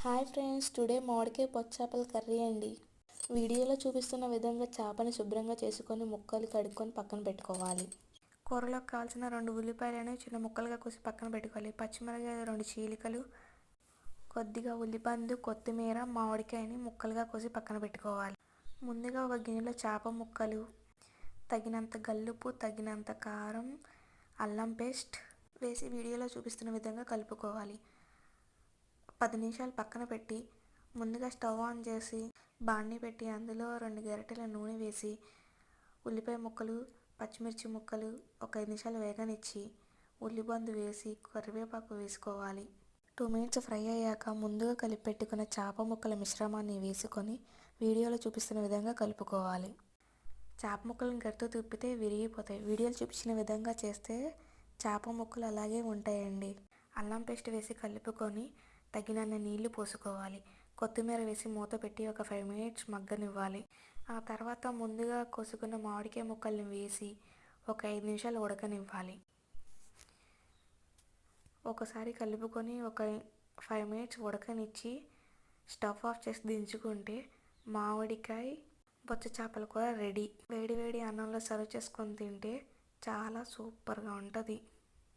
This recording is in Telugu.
హాయ్ ఫ్రెండ్స్, టుడే మామిడికాయ పచ్చాపల కర్రీ అండి. వీడియోలో చూపిస్తున్న విధంగా చేపని శుభ్రంగా చేసుకొని ముక్కలు కడుక్కొని పక్కన పెట్టుకోవాలి. కూరలోకి కావాల్సిన 2 ఉల్లిపాయలను చిన్న ముక్కలుగా కోసి పక్కన పెట్టుకోవాలి. పచ్చిమిరపకాయలు 2 చీలికలు, కొద్దిగా ఉల్లిపండు, కొత్తిమీర, మామిడికాయని ముక్కలుగా కోసి పక్కన పెట్టుకోవాలి. ముందుగా ఒక గిన్నెలో చేప ముక్కలు, తగినంత గల్లుప్పు, తగినంత కారం, అల్లం పేస్ట్ వేసి వీడియోలో చూపిస్తున్న విధంగా కలుపుకోవాలి. 10 నిమిషాలు పక్కన పెట్టి ముందుగా స్టవ్ ఆన్ చేసి బాండీ పెట్టి అందులో 2 గరిటెల నూనె వేసి ఉల్లిపాయ ముక్కలు, పచ్చిమిర్చి ముక్కలు ఒక 5 నిమిషాలు వేగనిచ్చి ఉల్లిబందు వేసి కరివేపాకు వేసుకోవాలి. 2 మినిట్స్ ఫ్రై అయ్యాక ముందుగా కలిపి పెట్టుకున్న చేప ముక్కల మిశ్రమాన్ని వేసుకొని వీడియోలో చూపిస్తున్న విధంగా కలుపుకోవాలి. చేప ముక్కలను గరిటెతో తిప్పితే విరిగిపోతాయి. వీడియోలో చూపించిన విధంగా చేస్తే చేప ముక్కలు అలాగే ఉంటాయండి. అల్లం పేస్ట్ వేసి కలుపుకొని తగినన్ని నీళ్లు పోసుకోవాలి. కొత్తిమీర వేసి మూత పెట్టి ఒక 5 మినిట్స్ మగ్గనివ్వాలి. ఆ తర్వాత ముందుగా కోసుకున్న మామిడికాయ ముక్కల్ని వేసి ఒక 5 నిమిషాలు ఉడకనివ్వాలి. ఒకసారి కలుపుకొని ఒక 5 మినిట్స్ ఉడకనిచ్చి స్టవ్ ఆఫ్ చేసి దించుకుంటే మామిడికాయ బొచ్చ చేపల కూర రెడీ. వేడి వేడి అన్నంలో సర్వ్ చేసుకొని తింటే చాలా సూపర్గా ఉంటుంది.